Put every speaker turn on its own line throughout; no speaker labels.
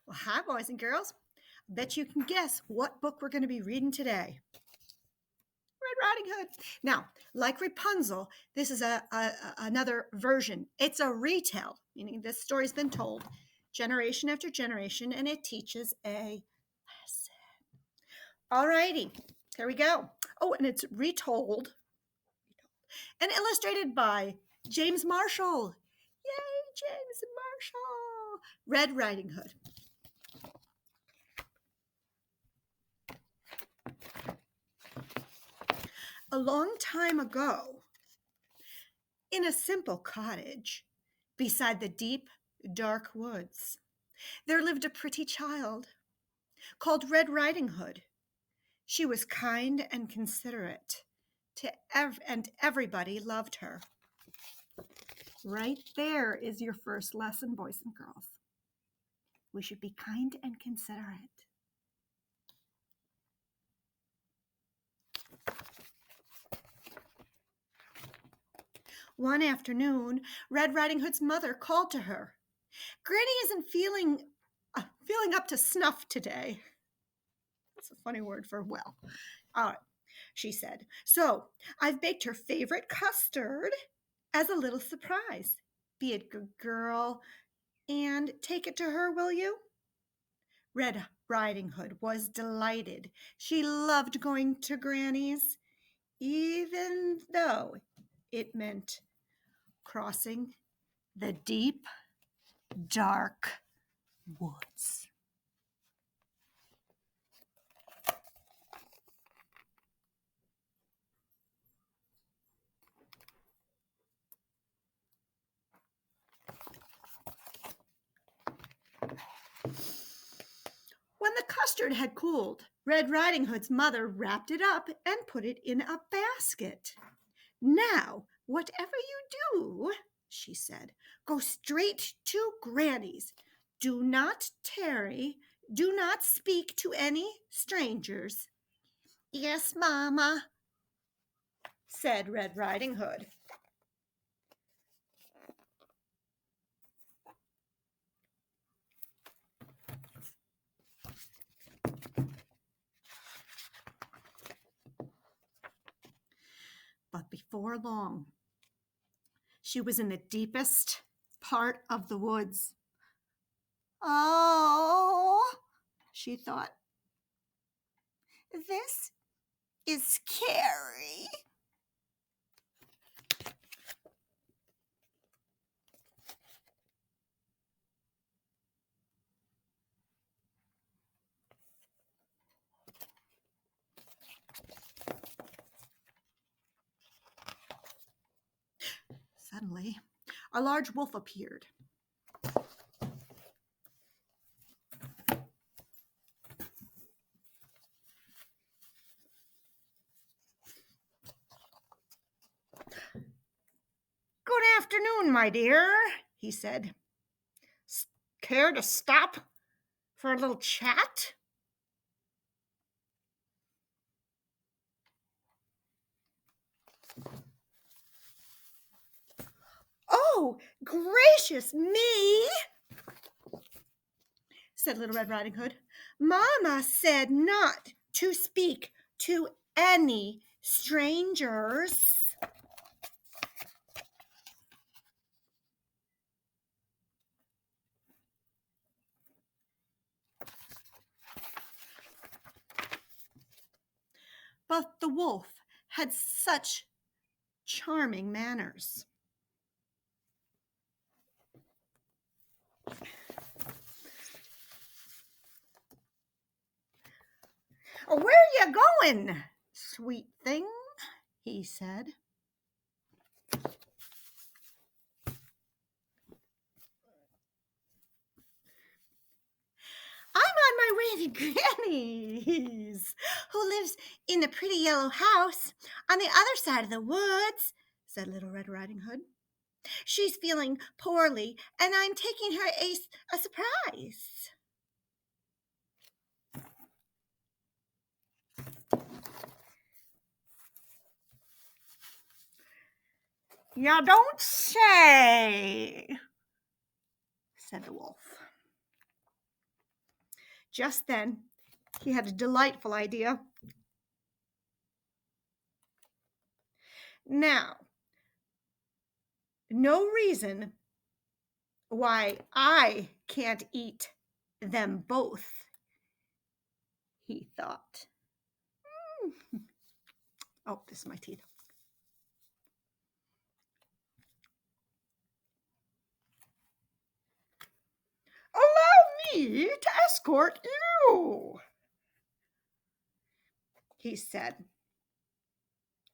Well, hi, boys and girls. Bet you can guess what book we're going to be reading today. Red Riding Hood. Now, like Rapunzel, this is another version. It's a retell, meaning this story's been told generation after generation, and it teaches a lesson. All righty, here we go. Oh, and it's retold and illustrated by James Marshall. Yay, James Marshall! Red Riding Hood. A long time ago, in a simple cottage beside the deep, dark woods, there lived a pretty child called Red Riding Hood. She was kind and considerate, and everybody loved her. Right there is your first lesson, boys and girls. We should be kind and considerate. One afternoon, Red Riding Hood's mother called to her. Granny isn't feeling up to snuff today. That's a funny word for well. All right, she said. So I've baked her favorite custard as a little surprise. Be a good girl and take it to her, will you? Red Riding Hood was delighted. She loved going to Granny's, even though it meant crossing the deep, dark woods. When the custard had cooled, Red Riding Hood's mother wrapped it up and put it in a basket. Now, whatever you do, she said, go straight to Granny's. Do not tarry. Do not speak to any strangers. Yes, Mamma, said Red Riding Hood. But before long, she was in the deepest part of the woods. Oh, she thought, this is scary. Suddenly, a large wolf appeared. Good afternoon, my dear, he said. Care to stop for a little chat? Oh, gracious me, said Little Red Riding Hood. Mamma said not to speak to any strangers. But the wolf had such charming manners. Where are you going, sweet thing? He said. I'm on my way to Granny's, who lives in the pretty yellow house on the other side of the woods, said Little Red Riding Hood. She's feeling poorly, and I'm taking her a surprise. You don't say, said the wolf. Just then, he had a delightful idea. Now, no reason why I can't eat them both, he thought. Oh, this is my teeth. Allow me to escort you, he said.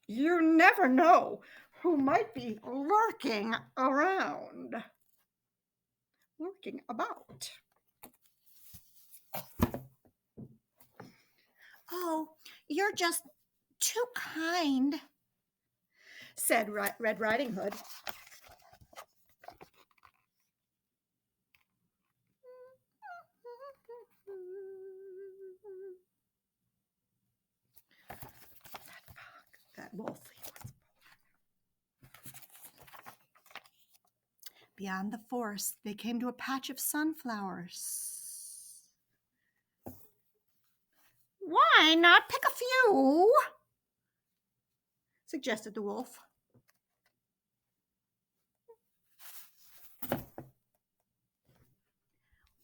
You never know who might be lurking around. Lurking about. Oh, you're just too kind, said Red Riding Hood. That wolf. Beyond the forest, they came to a patch of sunflowers. Why not pick a few? Suggested the wolf.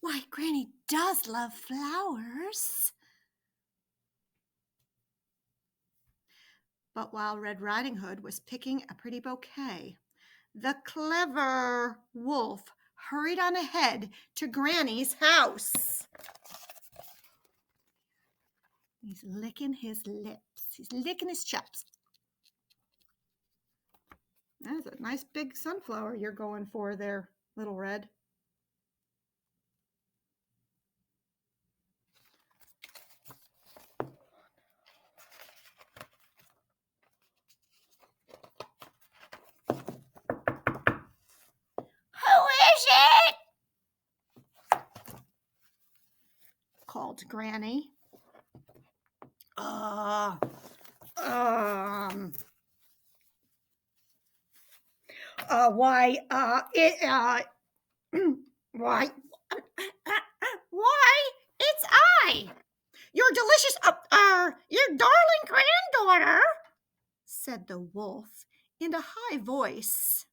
Why, Granny does love flowers. But while Red Riding Hood was picking a pretty bouquet, the clever wolf hurried on ahead to Granny's house. He's licking his lips. He's licking his chops. That's a nice big sunflower you're going for there, Little Red. Who is it? Called Granny. Why, it's I, your delicious, your darling granddaughter, said the wolf in a high voice.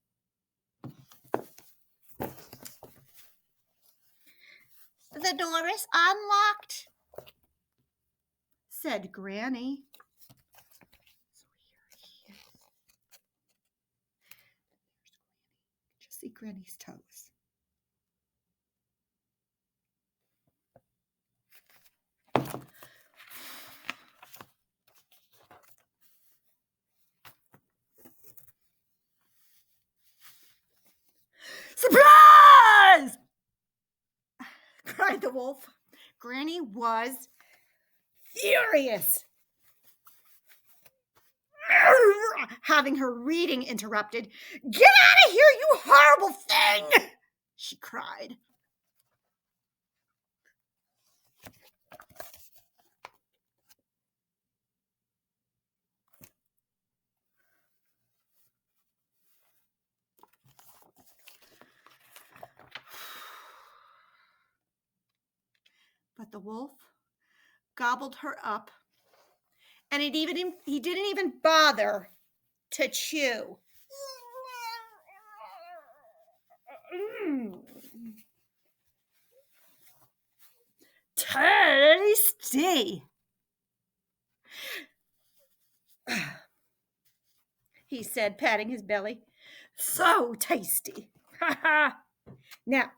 The door is unlocked, said Granny. So here he is. Just see Granny's toes. Surprise! Cried the wolf. Granny was furious, having her reading interrupted. Get out of here, you horrible thing! She cried. But the wolf gobbled her up, and he didn't even bother to chew. Tasty, he said, patting his belly. So tasty. Now,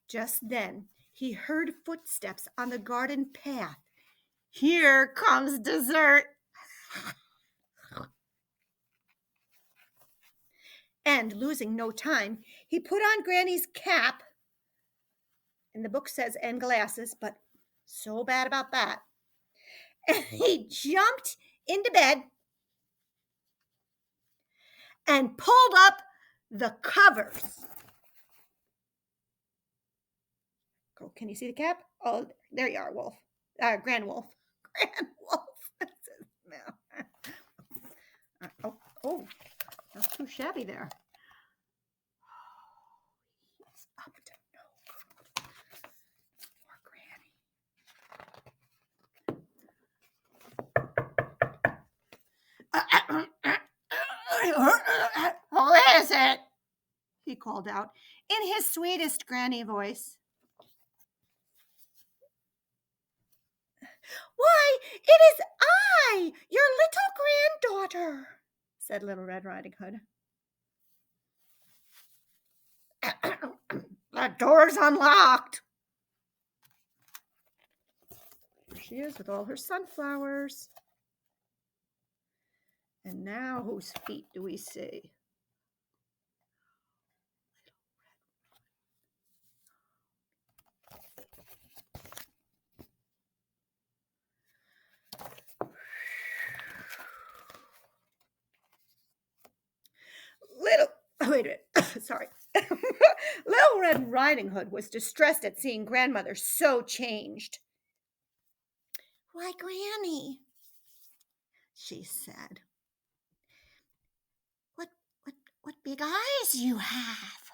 just then, he heard footsteps on the garden path. Here comes dessert. And losing no time, he put on Granny's cap, and the book says and glasses, but so bad about that. And he jumped into bed and pulled up the covers. Oh, can you see the cap? Oh, there you are, Wolf. Grand Wolf. Grand Wolf. Oh, that's too shabby there. He's up to no good. Poor Granny. it?" he called out in his sweetest granny voice. "Why, it is I, your little granddaughter," said Little Red Riding Hood. "The door's unlocked." There she is with all her sunflowers. And now whose feet do we see? Wait a minute. Sorry. Little Red Riding Hood was distressed at seeing grandmother so changed. "Why, Granny," she said, what big eyes you have."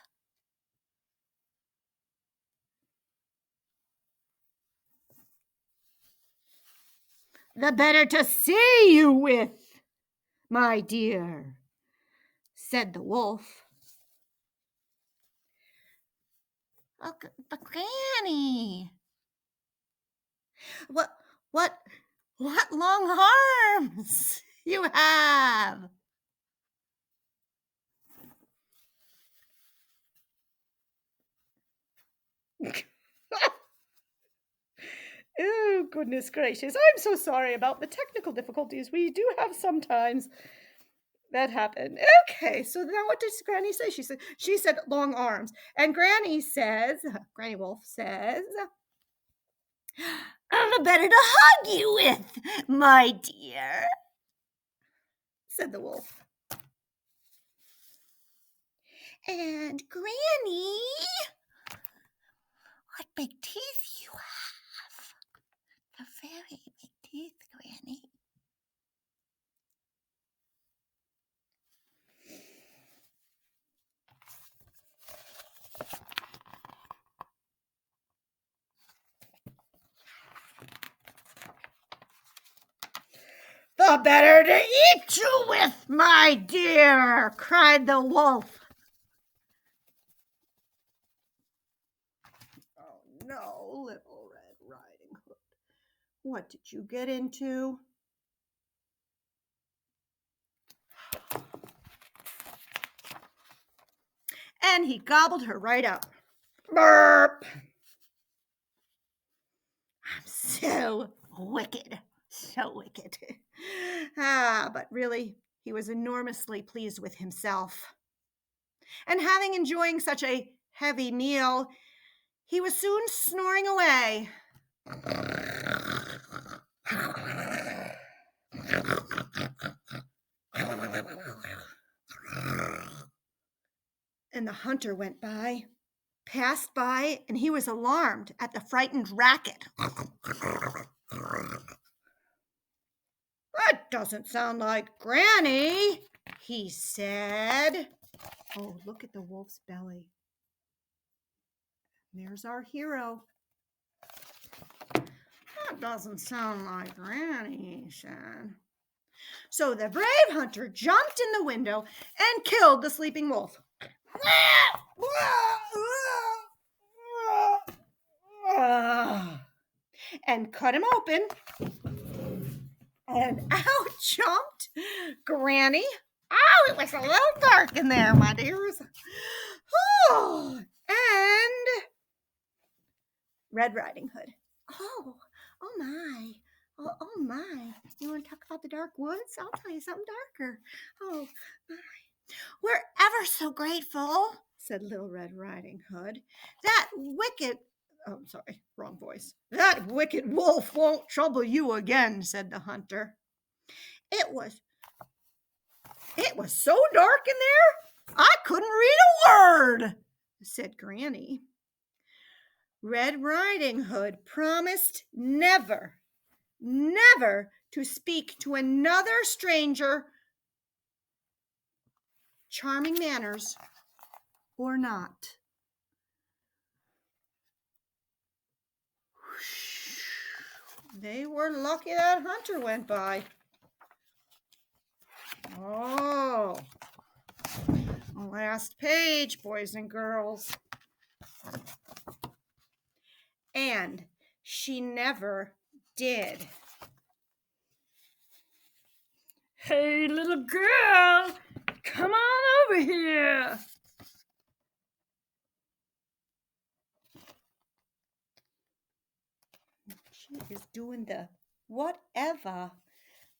"The better to see you with, my dear," said the wolf. "Oh, but Granny, what long arms you have." Oh, goodness gracious. I'm so sorry about the technical difficulties we do have sometimes that happen. Okay, so now what does Granny say? She said long arms. And Granny Wolf says, "The better to hug you with, my dear," said the wolf. "And Granny, what big teeth you have. They're very big teeth, Granny." "The better to eat you with, my dear," cried the wolf. "Oh no, Little Red Riding Hood, what did you get into?" And he gobbled her right up. Burp! "I'm so wicked, so wicked." But really, he was enormously pleased with himself. And having enjoying such a heavy meal, he was soon snoring away. And the hunter passed by, and he was alarmed at the frightened racket. "That doesn't sound like Granny," he said. Oh, look at the wolf's belly. There's our hero. "That doesn't sound like Granny," he said. So the brave hunter jumped in the window and killed the sleeping wolf. And cut him open. And out jumped Granny. Oh, it was a little dark in there, my dears. Oh, and Red Riding Hood. Oh my. Oh my. You want to talk about the dark woods? I'll tell you something darker. Oh my. "We're ever so grateful," said Little Red Riding Hood. "That wicked wrong voice. That wicked wolf won't trouble you again," said the hunter. It was so dark in there, I couldn't read a word," said Granny. Red Riding Hood promised never to speak to another stranger, charming manners or not. They were lucky that hunter went by. Oh, Last page, boys and girls. And she never did. Hey, little girl, come on over here. She is doing the whatever.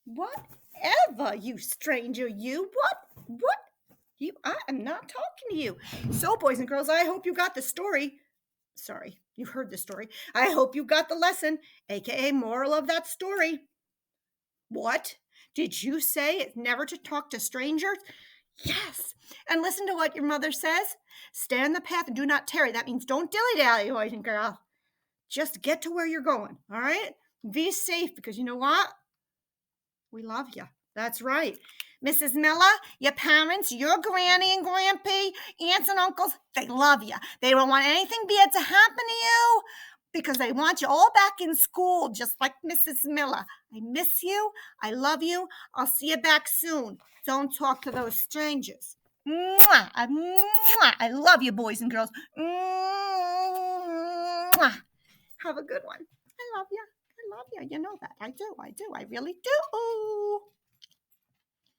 Whatever, you stranger, you. What? You, I am not talking to you. So, boys and girls, I hope you got the story. Sorry, you heard the story. I hope you got the lesson, aka moral of that story. What? Did you say it's never to talk to strangers? Yes. And listen to what your mother says. Stay on the path and do not tarry. That means don't dilly-dally, boys and girls. Just get to where you're going, all right? Be safe because you know what? We love you. That's right. Mrs. Miller, your parents, your granny and grandpa, aunts and uncles, they love you. They don't want anything bad to happen to you because they want you all back in school, just like Mrs. Miller. I miss you. I love you. I'll see you back soon. Don't talk to those strangers. Mwah, mwah. I love you, boys and girls. Mwah. Have a good one. I love you. I love you. You know that. I do. I really do.